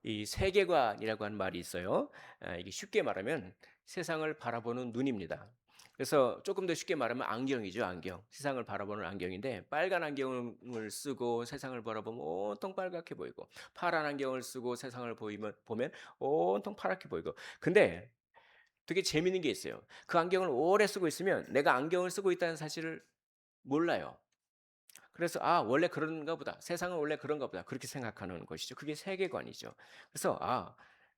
이 세계관이라고 하는 말이 있어요. 이게 쉽게 말하면 세상을 바라보는 눈입니다. 그래서 조금 더 쉽게 말하면 안경이죠, 안경. 세상을 바라보는 안경인데 빨간 안경을 쓰고 세상을 바라보면 온통 빨갛게 보이고 파란 안경을 쓰고 세상을 보면 온통 파랗게 보이고. 근데 되게 재밌는 게 있어요. 그 안경을 오래 쓰고 있으면 내가 안경을 쓰고 있다는 사실을 몰라요. 그래서 '아 원래 그런가 보다. 세상은 원래 그런가 보다.' 그렇게 생각하는 것이죠. 그게 세계관이죠. 그래서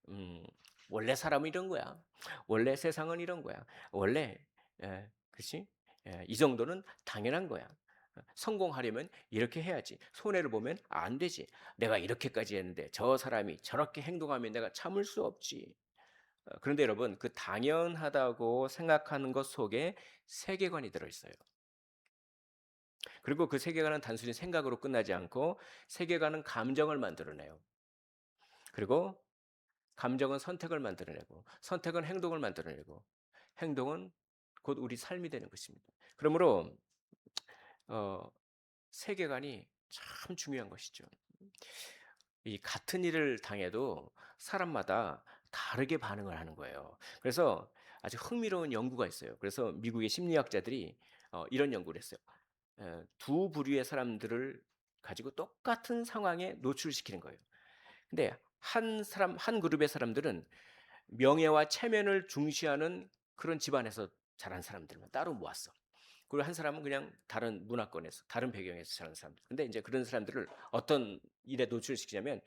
음 '원래 사람은 이런 거야. 원래 세상은 이런 거야. 원래 그렇지? 이 정도는 당연한 거야. 성공하려면 이렇게 해야지. 손해를 보면 안 되지. 내가 이렇게까지 했는데 저 사람이 저렇게 행동하면 내가 참을 수 없지.' 그런데 여러분 그 당연하다고 생각하는 것 속에 세계관이 들어 있어요. 그리고 그 세계관은 단순히 생각으로 끝나지 않고 세계관은 감정을 만들어내요. 그리고 감정은 선택을 만들어내고 선택은 행동을 만들어내고 행동은 곧 우리 삶이 되는 것입니다. 그러므로 어, 세계관이 참 중요한 것이죠. 이 같은 일을 당해도 사람마다 다르게 반응을 하는 거예요. 그래서 아주 흥미로운 연구가 있어요. 그래서 미국의 심리학자들이 이런 연구를 했어요. 두 부류의 사람들을 가지고 똑같은 상황에 노출시키는 거예요. 근데 한 그룹의 사람들은 명예와 체면을 중시하는 그런 집안에서 자란 사람들만 따로 모았어. 그리고 한 사람은 그냥 다른 문화권에서 다른 배경에서 자란 사람들. 근데 이제 그런 사람들을 어떤 일에 노출시키냐면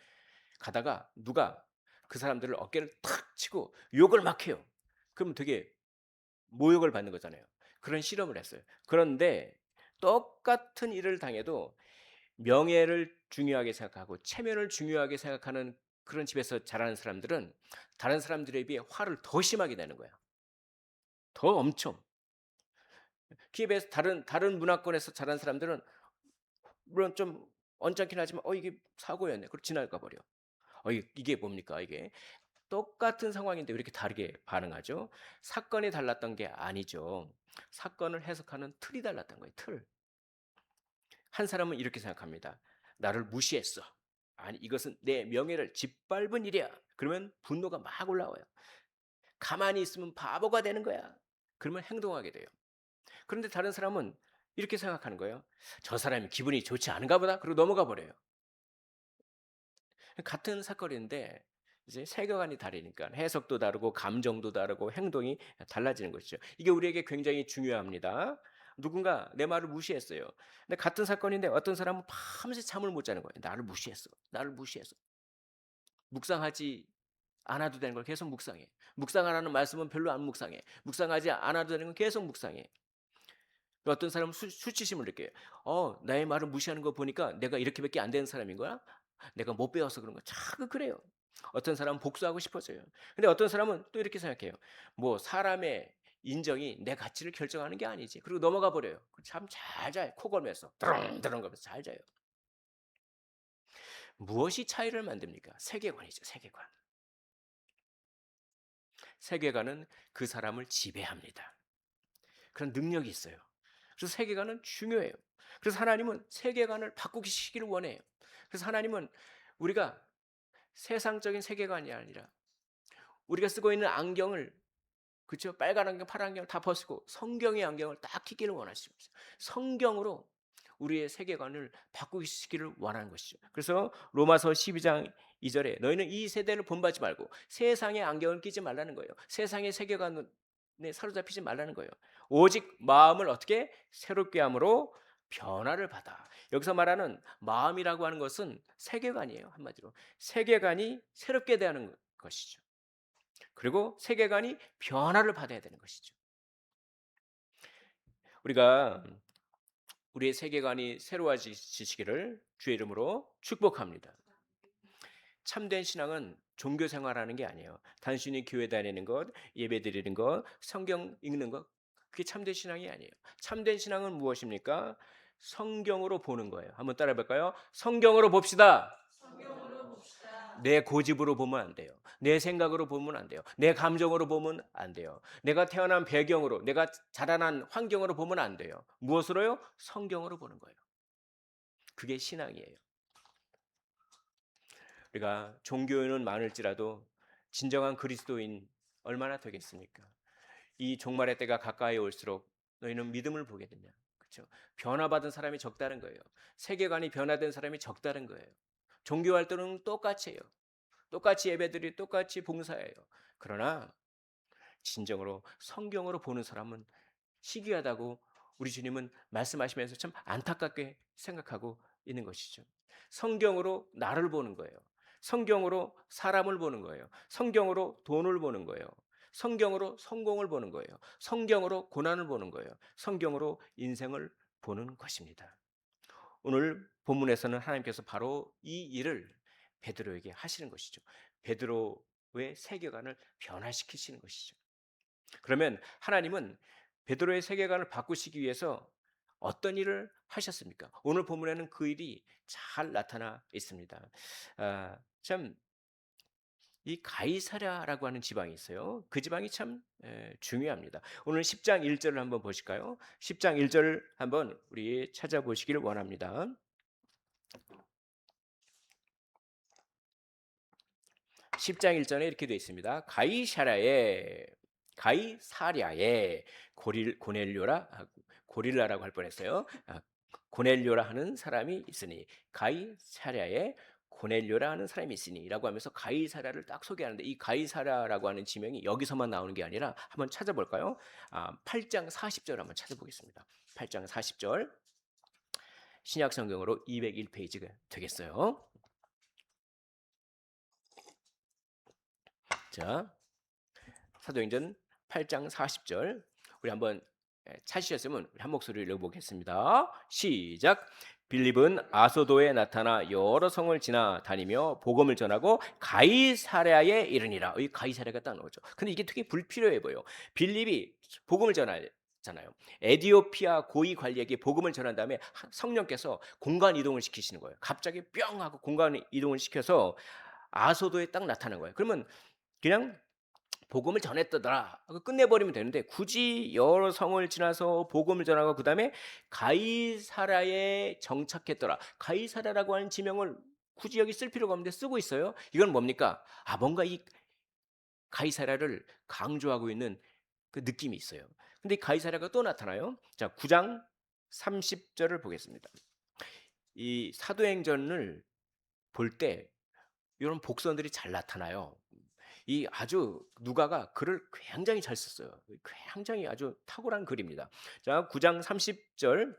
가다가 누가 그 사람들을 어깨를 탁 치고 욕을 막 해요. 그러면 되게 모욕을 받는 거잖아요. 그런 실험을 했어요. 그런데 똑같은 일을 당해도 명예를 중요하게 생각하고 체면을 중요하게 생각하는 그런 집에서 자라는 사람들은 다른 사람들에 비해 화를 더 심하게 내는 거야. 더 엄청. 그에 비해서 다른 문화권에서 자란 사람들은 물론 좀 언짢긴 하지만 이게 사고였네. 그리고 지나가 버려. 이게 뭡니까 이게? 똑같은 상황인데 왜 이렇게 다르게 반응하죠? 사건이 달랐던 게 아니죠. 사건을 해석하는 틀이 달랐던 거예요. 틀. 한 사람은 이렇게 생각합니다. 나를 무시했어. 아니 이것은 내 명예를 짓밟은 일이야. 그러면 분노가 막 올라와요. 가만히 있으면 바보가 되는 거야. 그러면 행동하게 돼요. 그런데 다른 사람은 이렇게 생각하는 거예요. 저 사람이 기분이 좋지 않은가 보다. 그리고 넘어가 버려요. 같은 사건인데 이제 세계관이 다르니까 해석도 다르고 감정도 다르고 행동이 달라지는 것이죠. 이게 우리에게 굉장히 중요합니다. 누군가 내 말을 무시했어요. 근데 같은 사건인데 어떤 사람은 밤새 잠을 못 자는 거예요. 나를 무시했어. 나를 무시했어. 묵상하지 않아도 되는 걸 계속 묵상해. 묵상하라는 말씀은 별로 안 묵상해. 묵상하지 않아도 되는 건 계속 묵상해. 어떤 사람은 수치심을 느껴요. 나의 말을 무시하는 거 보니까 내가 이렇게밖에 안 되는 사람인 거야? 내가 못 배워서 그런 거야. 자꾸 그래요. 어떤 사람은 복수하고 싶어져요. 근데 어떤 사람은 또 이렇게 생각해요. 뭐 사람의 인정이 내 가치를 결정하는 게 아니지. 그리고 넘어가 버려요. 참 잘 자요. 코 골면서 드렁드렁 거면서 잘 자요. 무엇이 차이를 만듭니까? 세계관이죠. 세계관. 세계관은 그 사람을 지배합니다. 그런 능력이 있어요. 그래서 세계관은 중요해요. 그래서 하나님은 세계관을 바꾸시기를 원해요. 그래서 하나님은 우리가 세상적인 세계관이 아니라 우리가 쓰고 있는 안경을 그렇죠? 빨간 안경, 파란 안경을 다 벗고 성경의 안경을 딱 끼기를 원하십니다. 성경으로 우리의 세계관을 바꾸시기를 원하는 것이죠. 그래서 로마서 12장 2절에 너희는 이 세대를 본받지 말고 세상의 안경을 끼지 말라는 거예요. 세상의 세계관에 사로잡히지 말라는 거예요. 오직 마음을 어떻게 새롭게 함으로 변화를 받아. 여기서 말하는 마음이라고 하는 것은 세계관이에요. 한마디로 세계관이 새롭게 대하는 것이죠. 그리고 세계관이 변화를 받아야 되는 것이죠. 우리가 우리의 세계관이 새로워지시기를 주의 이름으로 축복합니다. 참된 신앙은 종교 생활하는 게 아니에요. 단순히 교회 다니는 것, 예배 드리는 것, 성경 읽는 것, 그게 참된 신앙이 아니에요. 참된 신앙은 무엇입니까? 성경으로 보는 거예요. 한번 따라해 볼까요? 성경으로 봅시다. 성경으로 봅시다. 내 고집으로 보면 안 돼요. 내 생각으로 보면 안 돼요. 내 감정으로 보면 안 돼요. 내가 태어난 배경으로, 내가 자라난 환경으로 보면 안 돼요. 무엇으로요? 성경으로 보는 거예요. 그게 신앙이에요. 우리가 종교인은 많을지라도 진정한 그리스도인 얼마나 되겠습니까? 이 종말의 때가 가까이 올수록 너희는 믿음을 보게 되냐? 그렇죠? 변화받은 사람이 적다는 거예요. 세계관이 변화된 사람이 적다는 거예요. 종교 활동은 똑같이 해요. 똑같이 예배드리 똑같이 봉사해요. 그러나 진정으로 성경으로 보는 사람은 희귀하다고 우리 주님은 말씀하시면서 참 안타깝게 생각하고 있는 것이죠. 성경으로 나를 보는 거예요. 성경으로 사람을 보는 거예요. 성경으로 돈을 보는 거예요. 성경으로 성공을 보는 거예요. 성경으로 고난을 보는 거예요. 성경으로 인생을 보는 것입니다. 오늘 본문에서는 하나님께서 바로 이 일을 베드로에게 하시는 것이죠. 베드로의 세계관을 변화시키시는 것이죠. 그러면 하나님은 베드로의 세계관을 바꾸시기 위해서 어떤 일을 하셨습니까? 오늘 본문에는 그 일이 잘 나타나 있습니다. 참 이 가이사랴라고 하는 지방이 있어요. 그 지방이 참 중요합니다. 오늘 10장 1절을 한번 보실까요? 10장 1절 한번 우리 찾아보시길 원합니다. 10장 1절에 이렇게 되어 있습니다. 가이사랴에 고넬료라 고릴라라고 할 뻔했어요. 고넬료라 하는 사람이 있으니 가이사랴에 고넬료라 하는 사람이 있으니라고 하면서 가이사랴를 딱 소개하는데 이 가이사랴라고 하는 지명이 여기서만 나오는 게 아니라 한번 찾아볼까요? 8장 40절 한번 찾아보겠습니다. 8장 40절 신약 성경으로 201페이지가 되겠어요. 자, 사도행전 8장 40절 우리 한번 찾으셨으면 한 목소리를 읽어보겠습니다. 시작. 빌립은 아소도에 나타나 여러 성을 지나 다니며 복음을 전하고 가이사랴에 이르니라. 이 가이사랴가 딱 나오죠. 근데 이게 되게 불필요해 보여. 빌립이 복음을 전하잖아요. 에디오피아 고위 관리에게 복음을 전한 다음에 성령께서 공간 이동을 시키시는 거예요. 갑자기 뿅 하고 공간 이동을 시켜서 아소도에 딱 나타난 거예요. 그러면 그냥 복음을 전했더라 하고 끝내버리면 되는데 굳이 여러 성을 지나서 복음을 전하고 그 다음에 가이사랴에 정착했더라. 가이사랴라고 하는 지명을 굳이 여기 쓸 필요가 없는데 쓰고 있어요. 이건 뭡니까? 뭔가 이 가이사랴를 강조하고 있는 그 느낌이 있어요. 근데 이 가이사랴가 또 나타나요. 자, 9장 30절을 보겠습니다. 이 사도행전을 볼 때 이런 복선들이 잘 나타나요. 이 아주 누가가 글을 굉장히 잘 썼어요. 굉장히 아주 탁월한 글입니다. 자, 9장 30절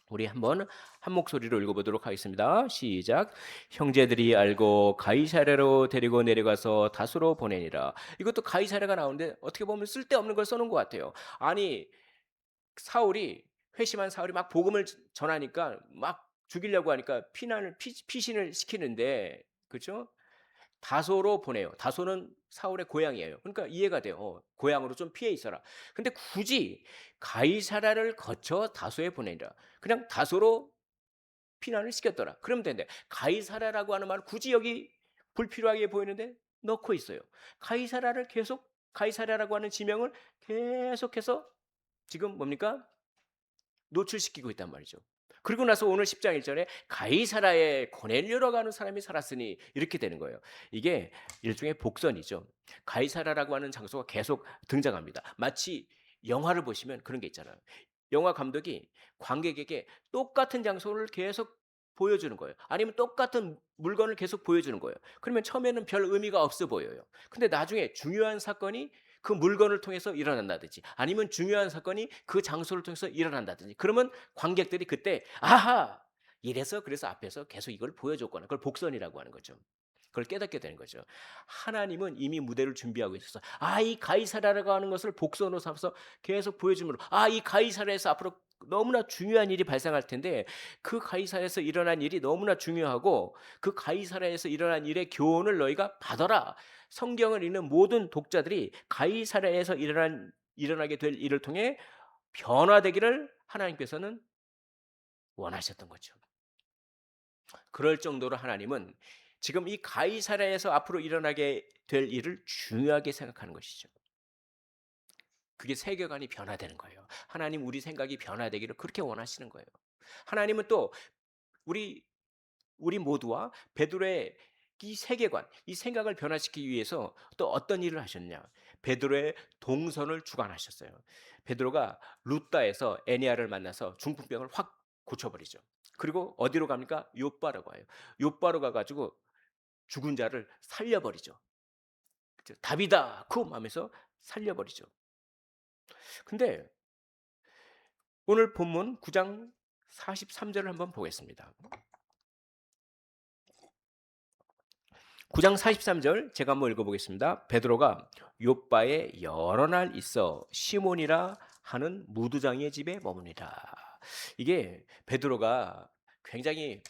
우리 한번 한 목소리로 읽어보도록 하겠습니다. 시작. 형제들이 알고 가이사랴로 데리고 내려가서 다수로 보내니라. 이것도 가이사랴가 나오는데 어떻게 보면 쓸데없는 걸 써놓은 것 같아요. 아니 사울이 회심한 사울이 막 복음을 전하니까 막 죽이려고 하니까 피신을 시키는데 그렇죠? 다소로 보내요. 다소는 사울의 고향이에요. 그러니까 이해가 돼요. 고향으로 좀 피해 있어라. 근데 굳이 가이사랴를 거쳐 다소에 보내니라. 그냥 다소로 피난을 시켰더라. 그러면 되는데 가이사랴라고 하는 말을 굳이 여기 불필요하게 보이는데 넣고 있어요. 가이사랴라고 하는 지명을 계속해서 지금 뭡니까? 노출시키고 있단 말이죠. 그리고 나서 오늘 10장 1절에 가이사라에 고넬료라고 하는 사람이 살았으니 이렇게 되는 거예요. 이게 일종의 복선이죠. 가이사라라고 하는 장소가 계속 등장합니다. 마치 영화를 보시면 그런 게 있잖아요. 영화 감독이 관객에게 똑같은 장소를 계속 보여주는 거예요. 아니면 똑같은 물건을 계속 보여주는 거예요. 그러면 처음에는 별 의미가 없어 보여요. 근데 나중에 중요한 사건이 그 물건을 통해서 일어난다든지 아니면 중요한 사건이 그 장소를 통해서 일어난다든지 그러면 관객들이 그때 아하 이래서 그래서 앞에서 계속 이걸 보여줬거나 그걸 복선이라고 하는 거죠. 그걸 깨닫게 되는 거죠. 하나님은 이미 무대를 준비하고 있어서 이 가이사랴라고 하는 것을 복선으로 삼아서 계속 보여주므로 이 가이사랴에서 앞으로 너무나 중요한 일이 발생할 텐데 그 가이사랴에서 일어난 일이 너무나 중요하고 그 가이사랴에서 일어난 일의 교훈을 너희가 받아라. 성경을 읽는 모든 독자들이 가이사랴에서 일어나게 될 일을 통해 변화되기를 하나님께서는 원하셨던 거죠. 그럴 정도로 하나님은 지금 이 가이사랴에서 앞으로 일어나게 될 일을 중요하게 생각하는 것이죠. 그게 세계관이 변화되는 거예요. 하나님 우리 생각이 변화되기를 그렇게 원하시는 거예요. 하나님은 또 우리 모두와 베드로의 이 세계관, 이 생각을 변화시키기 위해서 또 어떤 일을 하셨냐? 베드로의 동선을 주관하셨어요. 베드로가 루다에서 에니아를 만나서 중풍병을 확 고쳐버리죠. 그리고 어디로 갑니까? 요바로 가요. 요바로 가가지고 죽은 자를 살려버리죠. 그죠? 답이다 쿰 하면서 살려버리죠. 근데 오늘 본문 9장 43절을 한번 보겠습니다. 9장 43절 제가 한번 읽어보겠습니다. 베드로가 욥바에 여러 날 있어 시몬이라 하는 무두장의 집에 머무니라. 이게 베드로가 굉장히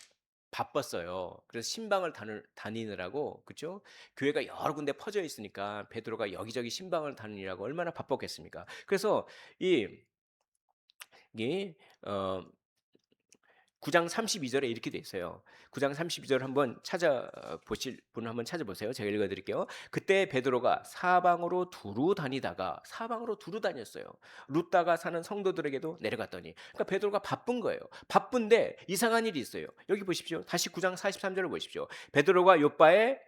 바빴어요. 그래서 신방을 다니느라고, 그죠? 교회가 여러 군데 퍼져 있으니까 베드로가 여기저기 신방을 다니느라고 얼마나 바빴겠습니까? 그래서 이, 이 어, 9장 32절에 이렇게 돼 있어요. 9장 32절 한번 찾아보실 분 한번 찾아보세요. 제가 읽어드릴게요. 그때 베드로가 사방으로 두루 다녔어요. 루다가 사는 성도들에게도 내려갔더니, 그러니까 베드로가 바쁜 거예요. 바쁜데 이상한 일이 있어요. 여기 보십시오. 다시 9장 43절을 보십시오. 베드로가 욥바에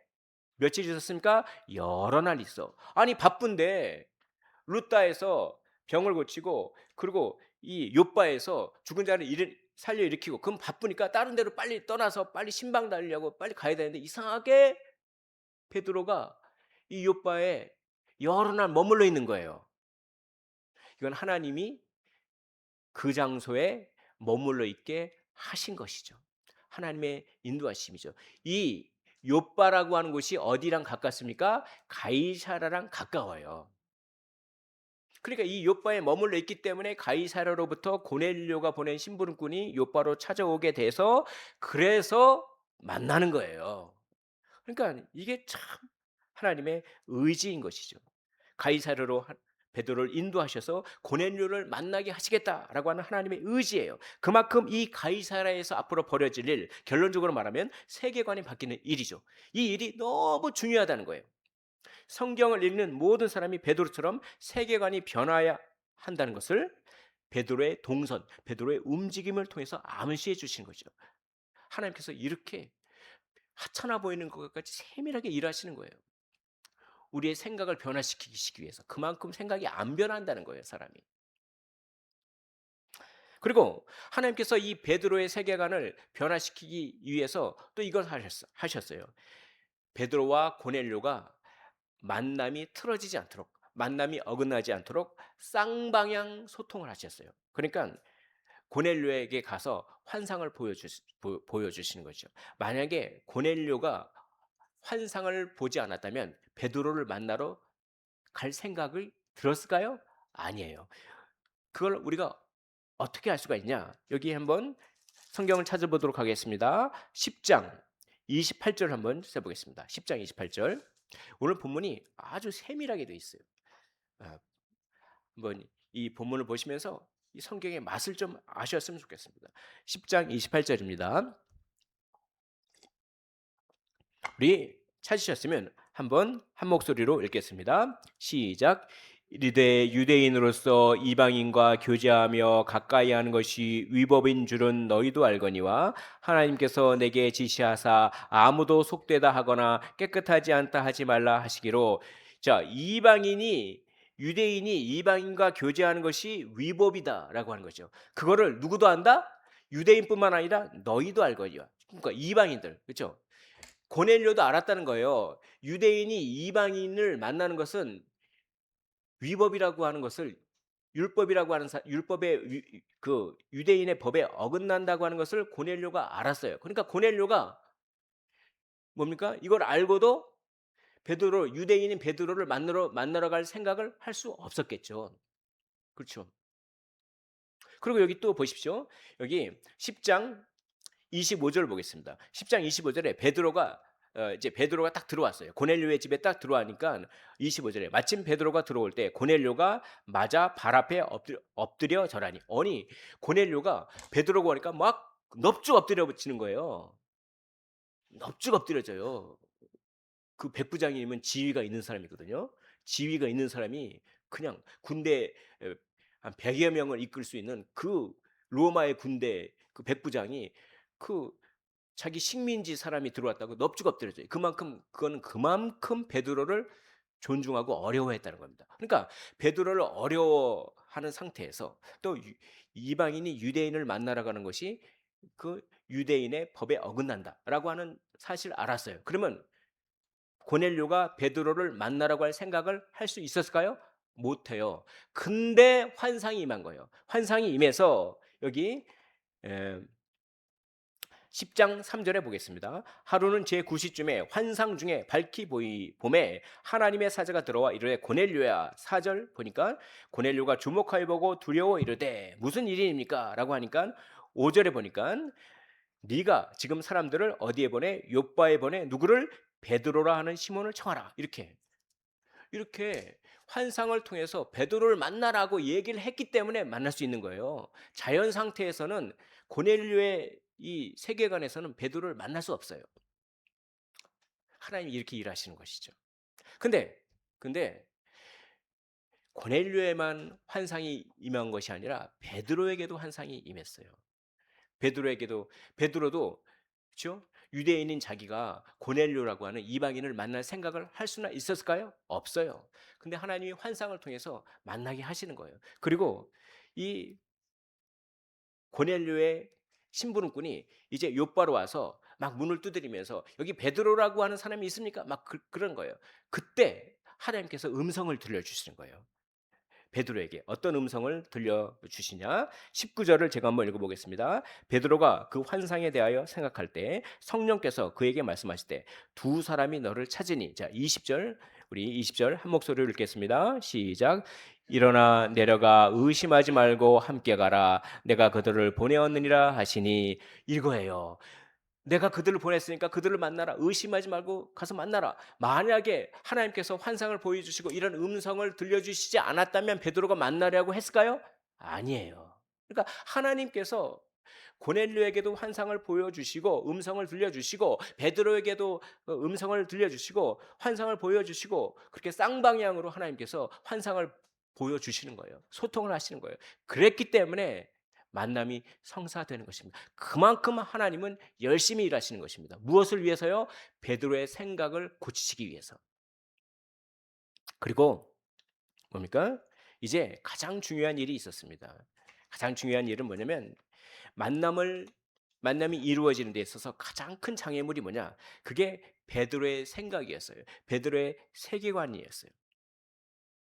며칠 있었습니까? 여러 날 있어. 아니 바쁜데 루다에서 병을 고치고, 그리고 이 욥바에서 죽은 자를 살려 일으키고, 그럼 바쁘니까 다른 데로 빨리 떠나서 빨리 신방 달려고 빨리 가야 되는데, 이상하게 베드로가 이 욥바에 여러 날 머물러 있는 거예요. 이건 하나님이 그 장소에 머물러 있게 하신 것이죠. 하나님의 인도하심이죠. 이 욥바라고 하는 곳이 어디랑 가깝습니까? 가이사라랑 가까워요. 그러니까 이 욥바에 머물러 있기 때문에 가이사랴로부터 고넬료가 보낸 심부름꾼이 욥바로 찾아오게 돼서, 그래서 만나는 거예요. 그러니까 이게 참 하나님의 의지인 것이죠. 가이사랴로 베드로를 인도하셔서 고넬료를 만나게 하시겠다라고 하는 하나님의 의지예요. 그만큼 이 가이사랴에서 앞으로 벌어질 일, 결론적으로 말하면 세계관이 바뀌는 일이죠. 이 일이 너무 중요하다는 거예요. 성경을 읽는 모든 사람이 베드로처럼 세계관이 변화해야 한다는 것을 베드로의 동선, 베드로의 움직임을 통해서 암시해 주신 거죠. 하나님께서 이렇게 하찮아 보이는 것까지 세밀하게 일하시는 거예요. 우리의 생각을 변화시키기 위해서. 그만큼 생각이 안 변한다는 거예요, 사람이. 그리고 하나님께서 이 베드로의 세계관을 변화시키기 위해서 또 이걸 하셨어요. 베드로와 고넬료가 만남이 틀어지지 않도록, 만남이 어긋나지 않도록 쌍방향 소통을 하셨어요. 그러니까 고넬료에게 가서 환상을 보여주시는 거죠. 만약에 고넬료가 환상을 보지 않았다면 베드로를 만나러 갈 생각을 들었을까요? 아니에요. 그걸 우리가 어떻게 알 수가 있냐? 여기 한번 성경을 찾아보도록 하겠습니다. 10장 28절 한번 써보겠습니다. 10장 28절. 오늘 본문이 아주 세밀하게 되어 있어요. 아, 한번 이 본문을 보시면서 이 성경의 맛을 좀 아셨으면 좋겠습니다. 10장 28절입니다. 우리 찾으셨으면 한번 한 목소리로 읽겠습니다. 시작. 이르되 유대인으로서 이방인과 교제하며 가까이 하는 것이 위법인 줄은 너희도 알거니와 하나님께서 내게 지시하사 아무도 속되다 하거나 깨끗하지 않다 하지 말라 하시기로. 자, 유대인이 이방인과 교제하는 것이 위법이다라고 하는 거죠. 그거를 누구도 안다? 유대인뿐만 아니라 너희도 알거니와. 그러니까 이방인들, 그렇죠? 고넬료도 알았다는 거예요. 유대인이 이방인을 만나는 것은 위법이라고 하는 것을, 율법이라고 하는 율법의 그 유대인의 법에 어긋난다고 하는 것을 고넬료가 알았어요. 그러니까 고넬료가 뭡니까? 이걸 알고도 유대인인 베드로를 만나러 갈 생각을 할 수 없었겠죠. 그렇죠. 그리고 여기 또 보십시오. 여기 10장 25절 보겠습니다. 10장 25절에 이제 베드로가 딱 들어왔어요. 고넬료의 집에 딱 들어가니까 25절에 마침 베드로가 들어올 때 고넬료가 맞아 발 앞에 엎드려 절하니. 아니, 고넬료가 베드로가 오니까 막 넙죽 엎드려 붙이는 거예요. 넙죽 엎드려져요. 그 백부장이면 지위가 있는 사람이거든요. 지위가 있는 사람이 그냥 군대 한 100여 명을 이끌 수 있는 그 로마의 군대 그 백부장이 그 자기 식민지 사람이 들어왔다고 넙죽 엎드려져요. 그만큼 베드로를 존중하고 어려워했다는 겁니다. 그러니까 베드로를 어려워하는 상태에서 또 이방인이 유대인을 만나러 가는 것이 그 유대인의 법에 어긋난다라고 하는 사실을 알았어요. 그러면 고넬료가 베드로를 만나라고 할 생각을 할 수 있었을까요? 못해요. 근데 환상이 임한 거예요. 환상이 임해서 여기 10장 3절에 보겠습니다. 하루는 제9시쯤에 환상 중에 밝히 봄에 하나님의 사자가 들어와 이르되 고넬료야. 4절 보니까 고넬료가 주목하여 보고 두려워 이르되 무슨 일입니까? 라고 하니까 5절에 보니까 네가 지금 사람들을 어디에 보내? 욥바에 보내. 누구를? 베드로라 하는 시몬을 청하라. 이렇게 환상을 통해서 베드로를 만나라고 얘기를 했기 때문에 만날 수 있는 거예요. 자연 상태에서는 고넬료의 이 세계관에서는 베드로를 만날 수 없어요. 하나님이 이렇게 일하시는 것이죠. 근데 고넬료에만 환상이 임한 것이 아니라 베드로에게도 환상이 임했어요. 베드로도 그렇죠? 유대인인 자기가 고넬료라고 하는 이방인을 만날 생각을 할 수나 있었을까요? 없어요. 근데 하나님이 환상을 통해서 만나게 하시는 거예요. 그리고 이 고넬료의 심부름꾼이 이제 욥바로 와서 막 문을 두드리면서 여기 베드로라고 하는 사람이 있습니까? 막 그런 거예요. 그때 하나님께서 음성을 들려주시는 거예요. 베드로에게 어떤 음성을 들려주시냐? 19절을 제가 한번 읽어보겠습니다. 베드로가 그 환상에 대하여 생각할 때 성령께서 그에게 말씀하실 때 두 사람이 너를 찾으니. 자, 20절 우리 20절 한 목소리로 읽겠습니다. 시작. 일어나 내려가 의심하지 말고 함께 가라. 내가 그들을 보내었느니라 하시니. 이거예요. 내가 그들을 보냈으니까 그들을 만나라. 의심하지 말고 가서 만나라. 만약에 하나님께서 환상을 보여주시고 이런 음성을 들려주시지 않았다면 베드로가 만나려고 했을까요? 아니에요. 그러니까 하나님께서 고넬료에게도 환상을 보여주시고 음성을 들려주시고 베드로에게도 음성을 들려주시고 환상을 보여주시고 그렇게 쌍방향으로 하나님께서 환상을 보여주시는 거예요. 소통을 하시는 거예요. 그랬기 때문에 만남이 성사되는 것입니다. 그만큼 하나님은 열심히 일하시는 것입니다. 무엇을 위해서요? 베드로의 생각을 고치시기 위해서. 그리고 뭡니까? 이제 가장 중요한 일이 있었습니다. 가장 중요한 일은 뭐냐면 만남이 이루어지는 데 있어서 가장 큰 장애물이 뭐냐? 그게 베드로의 생각이었어요. 베드로의 세계관이었어요.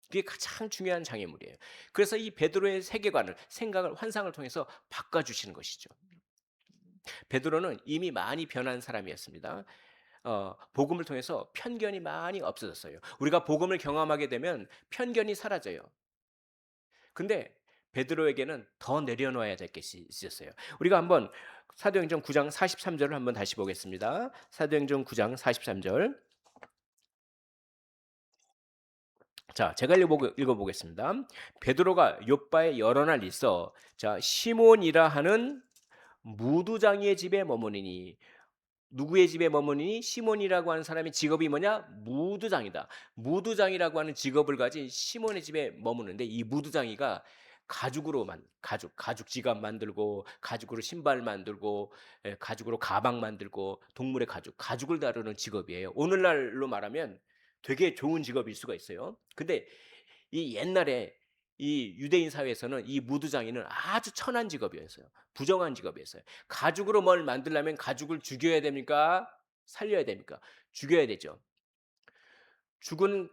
그게 가장 중요한 장애물이에요. 그래서 이 베드로의 생각을 환상을 통해서 바꿔주시는 것이죠. 베드로는 이미 많이 변한 사람이었습니다. 복음을 통해서 편견이 많이 없어졌어요. 우리가 복음을 경험하게 되면 편견이 사라져요. 근데 베드로에게는 더 내려놓아야 될 것이 있었어요. 우리가 한번 사도행전 9장 43절을 한번 다시 보겠습니다. 사도행전 9장 43절. 자, 제가 읽어보겠습니다. 베드로가 욥바에 여러 날 있어 자 시몬이라 하는 무두장이의 집에 머무니니. 누구의 집에 머무니? 시몬이라고 하는 사람의 직업이 뭐냐? 무두장이다. 무두장이라고 하는 직업을 가진 시몬의 집에 머무는데 이 무두장이가 가죽 지갑 만들고 가죽으로 신발 만들고 가죽으로 가방 만들고 동물의 가죽을 다루는 직업이에요. 오늘날로 말하면 되게 좋은 직업일 수가 있어요. 근데 이 옛날에 이 유대인 사회에서는 이 무두장이는 아주 천한 직업이었어요. 부정한 직업이었어요. 가죽으로 뭘 만들려면 가죽을 죽여야 됩니까? 살려야 됩니까? 죽여야 되죠. 죽은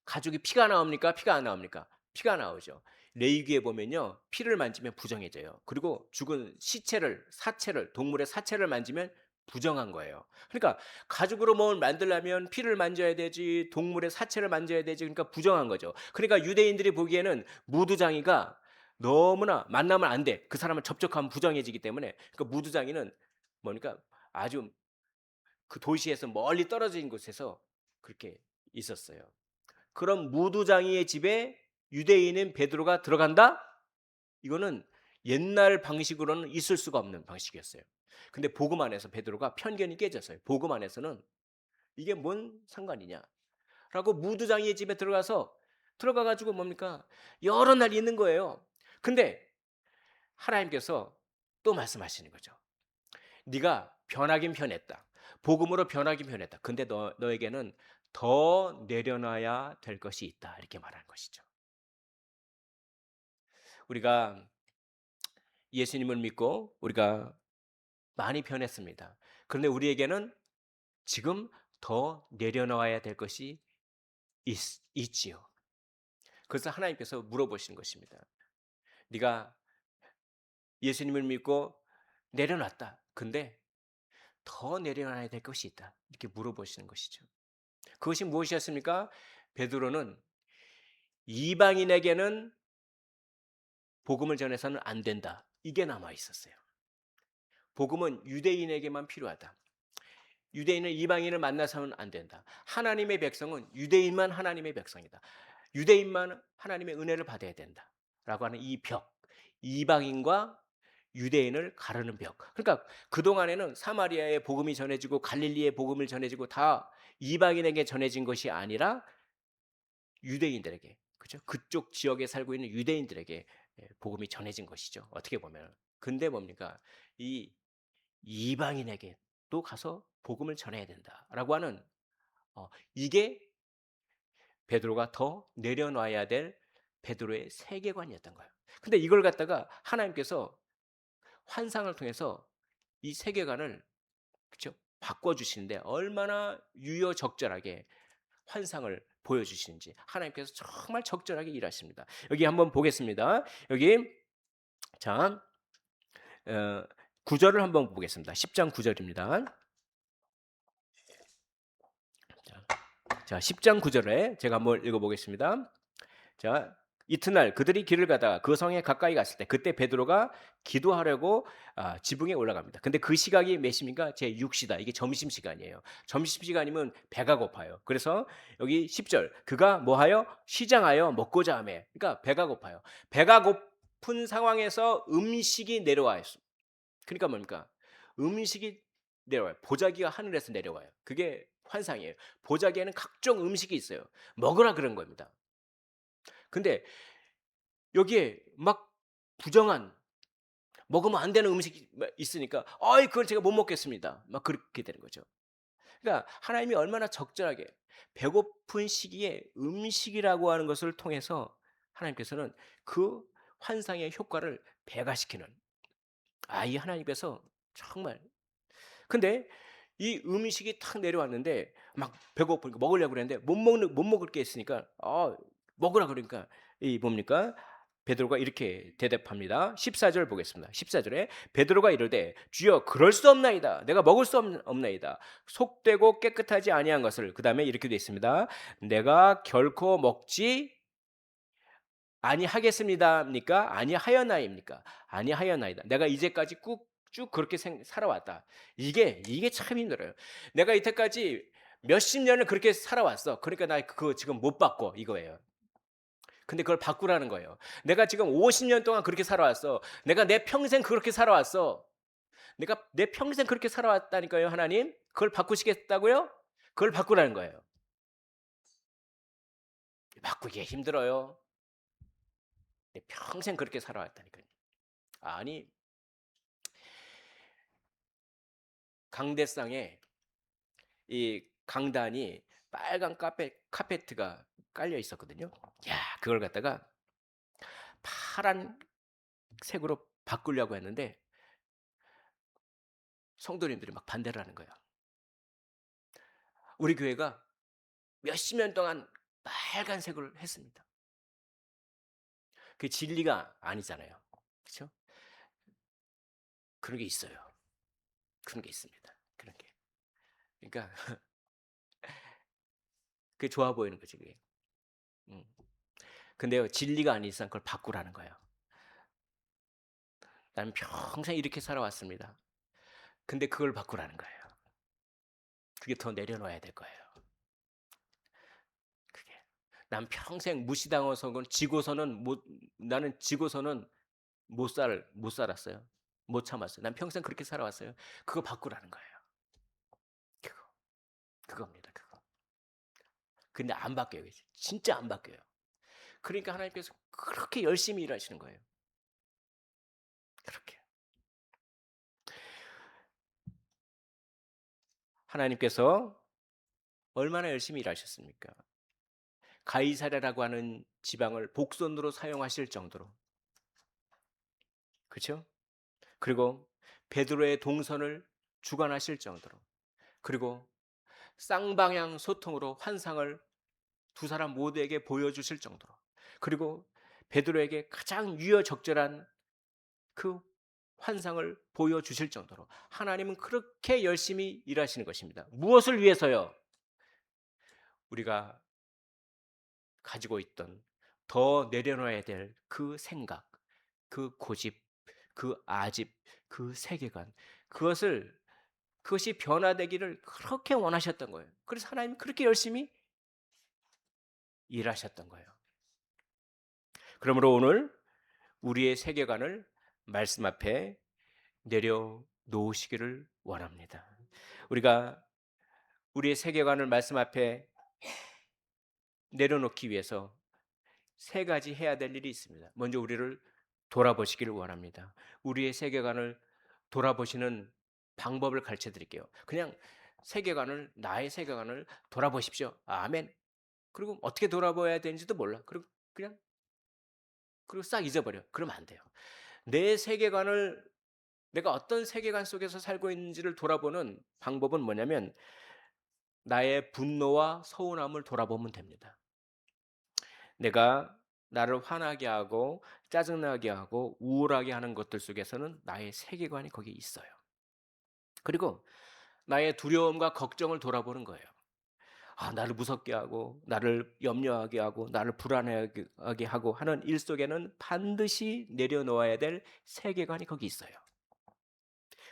가죽이 피가 나옵니까? 피가 안 나옵니까? 피가 나오죠. 레위기에 보면요. 피를 만지면 부정해져요. 그리고 죽은 사체를 동물의 사체를 만지면 부정한 거예요. 그러니까 가죽으로 뭘 만들려면 피를 만져야 되지, 동물의 사체를 만져야 되지. 그러니까 부정한 거죠. 그러니까 유대인들이 보기에는 무두장이가 너무나 만나면 안 돼. 그 사람을 접촉하면 부정해지기 때문에. 그러니까 무두장이는 뭐니까 아주 그 도시에서 멀리 떨어진 곳에서 그렇게 있었어요. 그럼 무두장이의 집에 유대인인 베드로가 들어간다? 이거는 옛날 방식으로는 있을 수가 없는 방식이었어요. 근데 복음 안에서 베드로가 편견이 깨졌어요. 복음 안에서는 이게 뭔 상관이냐? 라고 무두장이의 집에 들어가 가지고 뭡니까? 여러 날 있는 거예요. 근데 하나님께서 또 말씀하시는 거죠. 네가 변하긴 변했다. 복음으로 변하긴 변했다. 근데 너에게는 더 내려놔야 될 것이 있다. 이렇게 말하는 것이죠. 우리가 예수님을 믿고 우리가 많이 변했습니다. 그런데 우리에게는 지금 더 내려놔야 될 것이 있지요. 그래서 하나님께서 물어보시는 것입니다. 네가 예수님을 믿고 내려놨다. 근데 더 내려놔야 될 것이 있다. 이렇게 물어보시는 것이죠. 그것이 무엇이었습니까? 베드로는 이방인에게는 복음을 전해서는 안 된다. 이게 남아 있었어요. 복음은 유대인에게만 필요하다. 유대인은 이방인을 만나서는 안 된다. 하나님의 백성은 유대인만 하나님의 백성이다. 유대인만 하나님의 은혜를 받아야 된다. 라고 하는 이 벽, 이방인과 유대인을 가르는 벽. 그러니까 그동안에는 사마리아의 복음이 전해지고 갈릴리의 복음을 전해지고 다 이방인에게 전해진 것이 아니라 유대인들에게, 그렇죠? 그쪽 지역에 살고 있는 유대인들에게 복음이 전해진 것이죠. 어떻게 보면. 근데 뭡니까? 이 이방인에게 또 가서 복음을 전해야 된다라고 하는 이게 베드로가 더 내려놔야 될 베드로의 세계관이었던 거예요. 근데 이걸 갖다가 하나님께서 환상을 통해서 이 세계관을, 그렇죠? 바꿔주시는데 얼마나 유효적절하게 환상을 보여주시는지 하나님께서 정말 적절하게 일하십니다. 여기 한번 보겠습니다. 여기 자 9절을 한번 보겠습니다. 10장 9절입니다. 자 10장 9절에 제가 한번 읽어보겠습니다. 자, 이튿날 그들이 길을 가다가 그 성에 가까이 갔을 때 그때 베드로가 기도하려고 지붕에 올라갑니다. 근데 그 시각이 몇 시입니까? 제 6시다. 이게 점심시간이에요. 점심시간이면 배가 고파요. 그래서 여기 10절 그가 뭐하여? 시장하여 먹고자 하매. 그러니까 배가 고파요. 배가 고픈 상황에서 음식이 내려와요. 그러니까 뭡니까? 음식이 내려와요. 보자기가 하늘에서 내려와요. 그게 환상이에요. 보자기에는 각종 음식이 있어요. 먹으라 그런 겁니다. 근데 여기에 막 부정한 먹으면 안 되는 음식이 있으니까 그걸 제가 못 먹겠습니다. 막 그렇게 되는 거죠. 그러니까 하나님이 얼마나 적절하게 배고픈 시기에 음식이라고 하는 것을 통해서 하나님께서는 그 환상의 효과를 배가시키는 이 하나님께서 정말. 근데 이 음식이 탁 내려왔는데 막 배고프니까 먹으려고 그랬는데 못 먹을 게 있으니까 먹으라 그러니까 이 뭡니까? 베드로가 이렇게 대답합니다. 14절 보겠습니다. 14절에 베드로가 이르되 주여 그럴 수 없나이다. 내가 먹을 수 없나이다. 속되고 깨끗하지 아니한 것을. 그다음에 이렇게 되어 있습니다. 내가 결코 먹지 아니하겠습니다입니까? 아니하여나입니까? 아니하여나이다. 내가 이제까지 쭉 그렇게 살아왔다. 이게 참 힘들어요. 내가 이때까지 몇십 년을 그렇게 살아왔어. 그러니까 나 그거 지금 못 바꿔 이거예요. 근데 그걸 바꾸라는 거예요. 내가 지금 50년 동안 그렇게 살아왔어. 내가 내 평생 그렇게 살아왔어. 내가 내 평생 그렇게 살아왔다니까요, 하나님. 그걸 바꾸시겠다고요? 그걸 바꾸라는 거예요. 바꾸기 힘들어요. 내 평생 그렇게 살아왔다니까요. 아니, 강대상에 이 강단이 빨간 카페트가 깔려 있었거든요. 그걸 갖다가 파란 색으로 바꾸려고 했는데 성도님들이 막 반대를 하는 거예요. 우리 교회가 몇십 년 동안 빨간색을 했습니다. 그게 진리가 아니잖아요. 그렇죠? 그런 게 있어요. 그런 게 있습니다. 그런 게. 그러니까 그게 좋아 보이는 거지 그게. 음. 근데요 진리가 아닌 이상 그걸 바꾸라는 거예요. 나는 평생 이렇게 살아왔습니다. 근데 그걸 바꾸라는 거예요. 그게 더 내려놔야 될 거예요. 그게. 난 평생 무시당해서는 나는 지고서는 못 살았어요. 못 참았어요. 난 평생 그렇게 살아왔어요. 그거 바꾸라는 거예요. 그겁니다. 그거. 근데 안 바뀌어요. 진짜 안 바뀌어요. 그러니까 하나님께서 그렇게 열심히 일하시는 거예요. 그렇게. 하나님께서 얼마나 열심히 일하셨습니까? 가이사랴라고 하는 지방을 복선으로 사용하실 정도로. 그렇죠? 그리고 베드로의 동선을 주관하실 정도로. 그리고 쌍방향 소통으로 환상을 두 사람 모두에게 보여주실 정도로. 그리고 베드로에게 가장 유효적절한 그 환상을 보여주실 정도로 하나님은 그렇게 열심히 일하시는 것입니다. 무엇을 위해서요? 우리가 가지고 있던 더 내려놔야 될 그 생각, 그 고집, 그 아집, 그 세계관, 그것이 변화되기를 그렇게 원하셨던 거예요. 그래서 하나님이 그렇게 열심히 일하셨던 거예요. 그러므로 오늘 우리의 세계관을 말씀 앞에 내려놓으시기를 원합니다. 우리가 우리의 세계관을 말씀 앞에 내려놓기 위해서 세 가지 해야 될 일이 있습니다. 먼저 우리를 돌아보시기를 원합니다. 우리의 세계관을 돌아보시는 방법을 가르쳐 드릴게요. 그냥 나의 세계관을 돌아보십시오. 아멘. 그리고 어떻게 돌아봐야 되는지도 몰라. 그리고 싹 잊어버려. 그러면 안 돼요. 내 세계관을 내가 어떤 세계관 속에서 살고 있는지를 돌아보는 방법은 뭐냐면 나의 분노와 서운함을 돌아보면 됩니다. 내가 나를 화나게 하고 짜증나게 하고 우울하게 하는 것들 속에서는 나의 세계관이 거기 있어요. 그리고 나의 두려움과 걱정을 돌아보는 거예요. 나를 무섭게 하고 나를 염려하게 하고 나를 불안하게 하고 하는 일 속에는 반드시 내려놓아야 될 세계관이 거기 있어요.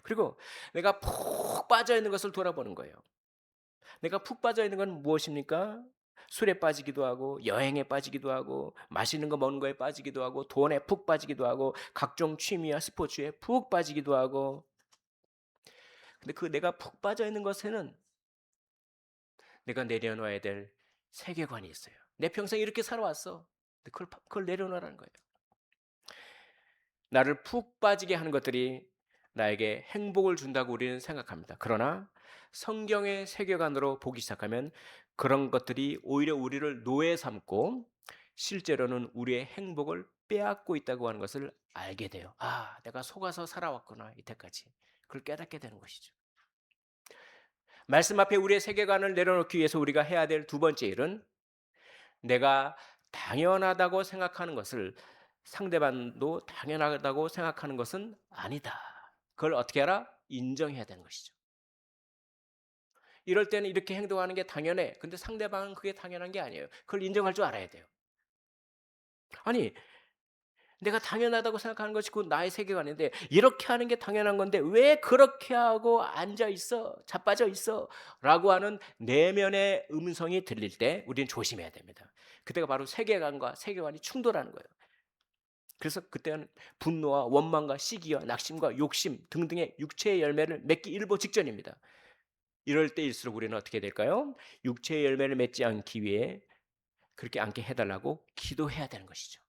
그리고 내가 푹 빠져 있는 것을 돌아보는 거예요. 내가 푹 빠져 있는 건 무엇입니까? 술에 빠지기도 하고 여행에 빠지기도 하고 맛있는 거 먹는 거에 빠지기도 하고 돈에 푹 빠지기도 하고 각종 취미와 스포츠에 푹 빠지기도 하고. 근데 그 내가 푹 빠져 있는 것에는 내가 내려놔야 될 세계관이 있어요. 내 평생 이렇게 살아왔어. 근데 그걸 내려놓으라는 거예요. 나를 푹 빠지게 하는 것들이 나에게 행복을 준다고 우리는 생각합니다. 그러나 성경의 세계관으로 보기 시작하면 그런 것들이 오히려 우리를 노예 삼고 실제로는 우리의 행복을 빼앗고 있다고 하는 것을 알게 돼요. 내가 속아서 살아왔구나, 이때까지. 그걸 깨닫게 되는 것이죠. 말씀 앞에 우리의 세계관을 내려놓기 위해서 우리가 해야 될 두 번째 일은 내가 당연하다고 생각하는 것을 상대방도 당연하다고 생각하는 것은 아니다. 그걸 어떻게 알아? 인정해야 되는 것이죠. 이럴 때는 이렇게 행동하는 게 당연해. 근데 상대방은 그게 당연한 게 아니에요. 그걸 인정할 줄 알아야 돼요. 아니, 내가 당연하다고 생각하는 것이 곧 나의 세계관인데 이렇게 하는 게 당연한 건데 왜 그렇게 하고 앉아 있어? 자빠져 있어? 라고 하는 내면의 음성이 들릴 때 우리는 조심해야 됩니다. 그때가 바로 세계관과 세계관이 충돌하는 거예요. 그래서 그때는 분노와 원망과 시기와 낙심과 욕심 등등의 육체의 열매를 맺기 일보 직전입니다. 이럴 때일수록 우리는 어떻게 될까요? 육체의 열매를 맺지 않기 위해 그렇게 않게 해달라고 기도해야 되는 것이죠.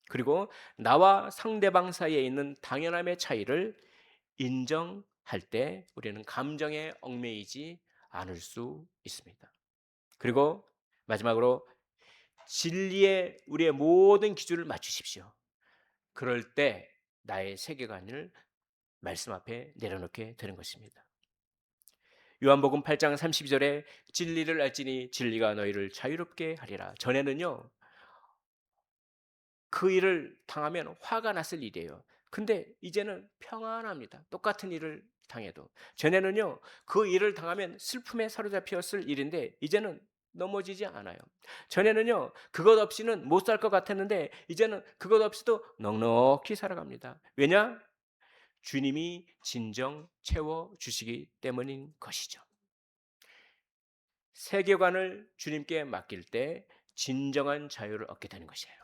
그리고 나와 상대방 사이에 있는 당연함의 차이를 인정할 때 우리는 감정에 얽매이지 않을 수 있습니다. 그리고 마지막으로 진리에 우리의 모든 기준을 맞추십시오. 그럴 때 나의 세계관을 말씀 앞에 내려놓게 되는 것입니다. 요한복음 8장 32절에 진리를 알지니 진리가 너희를 자유롭게 하리라. 전에는요, 그 일을 당하면 화가 났을 일이에요. 근데 이제는 평안합니다. 똑같은 일을 당해도. 전에는요, 그 일을 당하면 슬픔에 사로잡혔을 일인데 이제는 넘어지지 않아요. 전에는요, 그것 없이는 못 살 것 같았는데 이제는 그것 없이도 넉넉히 살아갑니다. 왜냐? 주님이 진정 채워주시기 때문인 것이죠. 세계관을 주님께 맡길 때 진정한 자유를 얻게 되는 것이에요.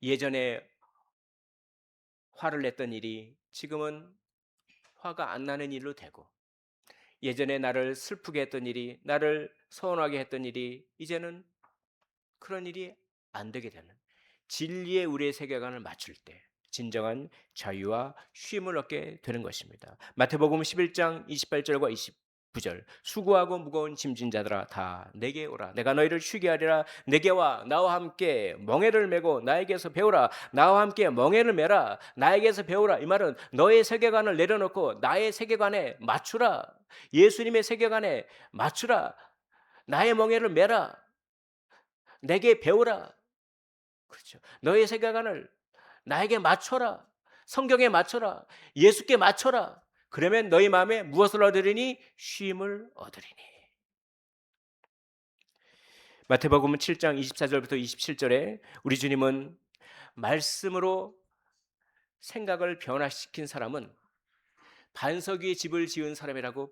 예전에 화를 냈던 일이 지금은 화가 안 나는 일로 되고, 예전에 나를 슬프게 했던 일이, 나를 서운하게 했던 일이 이제는 그런 일이 안 되게 되는, 진리의 우리의 세계관을 맞출 때 진정한 자유와 쉼을 얻게 되는 것입니다. 마태복음 11장 28절과 29절 수고하고 무거운 짐진 자들아 다 내게 오라 내가 너희를 쉬게 하리라 내게 와 나와 함께 멍에를 메고 나에게서 배우라 나와 함께 멍에를 메라 나에게서 배우라. 이 말은 너의 세계관을 내려놓고 나의 세계관에 맞추라. 예수님의 세계관에 맞추라. 나의 멍에를 메라. 내게 배우라. 그렇죠. 너의 세계관을 나에게 맞춰라. 성경에 맞춰라. 예수께 맞춰라. 그러면 너희 마음에 무엇을 얻으리니? 쉼을 얻으리니. 마태복음 7장 24절부터 27절에 우리 주님은 말씀으로 생각을 변화시킨 사람은 반석 위에 집을 지은 사람이라고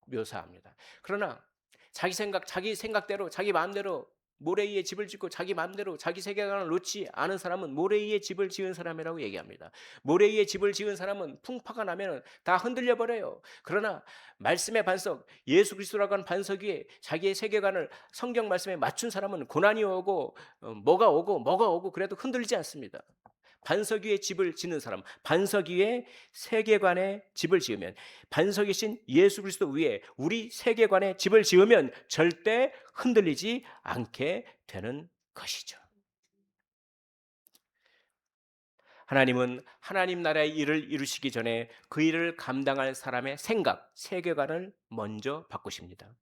묘사합니다. 그러나 자기 생각대로 자기 마음대로 모래 위에 집을 짓고 자기 마음대로 자기 세계관을 놓지 않은 사람은 모래 위에 집을 지은 사람이라고 얘기합니다. 모래 위에 집을 지은 사람은 풍파가 나면 다 흔들려 버려요. 그러나 말씀의 반석 예수 그리스도라고 하는 반석 위에 자기의 세계관을 성경 말씀에 맞춘 사람은 고난이 오고 뭐가 오고 그래도 흔들리지 않습니다. 반석 위에 집을 짓는 사람, 반석 위에 세계관의 집을 지으면, 반석이신 예수 그리스도 위에 우리 세계관의 집을 지으면 절대 흔들리지 않게 되는 것이죠. 하나님은 하나님 나라의 일을 이루시기 전에 그 일을 감당할 사람의 생각, 세계관을 먼저 바꾸십니다.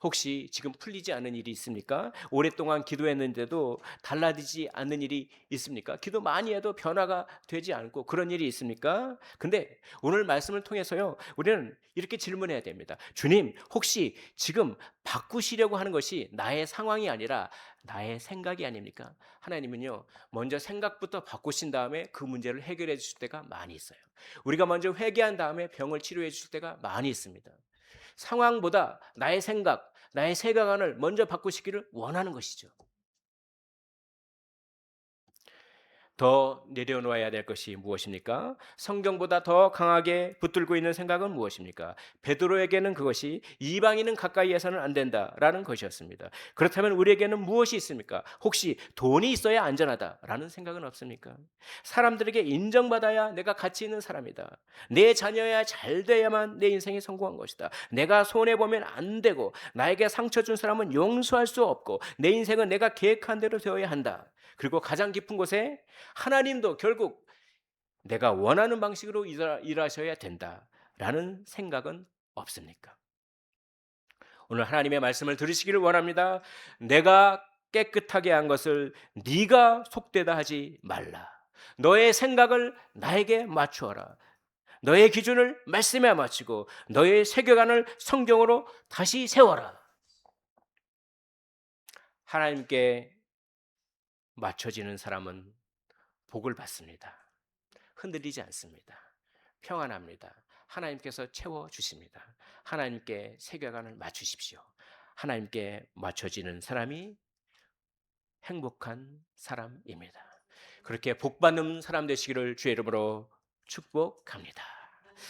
혹시 지금 풀리지 않은 일이 있습니까? 오랫동안 기도했는데도 달라지지 않는 일이 있습니까? 기도 많이 해도 변화가 되지 않고 그런 일이 있습니까? 근데 오늘 말씀을 통해서요, 우리는 이렇게 질문해야 됩니다. 주님, 혹시 지금 바꾸시려고 하는 것이 나의 상황이 아니라 나의 생각이 아닙니까? 하나님은요, 먼저 생각부터 바꾸신 다음에 그 문제를 해결해 주실 때가 많이 있어요. 우리가 먼저 회개한 다음에 병을 치료해 주실 때가 많이 있습니다. 상황보다 나의 생각, 나의 세계관을 먼저 바꾸시기를 원하는 것이죠. 더 내려놓아야 될 것이 무엇입니까? 성경보다 더 강하게 붙들고 있는 생각은 무엇입니까? 베드로에게는 그것이 이방인은 가까이에서는 안 된다라는 것이었습니다. 그렇다면 우리에게는 무엇이 있습니까? 혹시 돈이 있어야 안전하다라는 생각은 없습니까? 사람들에게 인정받아야 내가 가치 있는 사람이다. 내 자녀야 잘 돼야만 내 인생이 성공한 것이다. 내가 손해보면 안 되고 나에게 상처 준 사람은 용서할 수 없고 내 인생은 내가 계획한 대로 되어야 한다. 그리고 가장 깊은 곳에 하나님도 결국 내가 원하는 방식으로 일하셔야 된다라는 생각은 없습니까? 오늘 하나님의 말씀을 들으시기를 원합니다. 내가 깨끗하게 한 것을 네가 속되다 하지 말라. 너의 생각을 나에게 맞추어라. 너의 기준을 말씀에 맞추고 너의 세계관을 성경으로 다시 세워라. 하나님께 맞춰지는 사람은 복을 받습니다. 흔들리지 않습니다. 평안합니다. 하나님께서 채워주십니다. 하나님께 세계관을 맞추십시오. 하나님께 맞춰지는 사람이 행복한 사람입니다. 그렇게 복받는 사람 되시기를 주의 이름으로 축복합니다.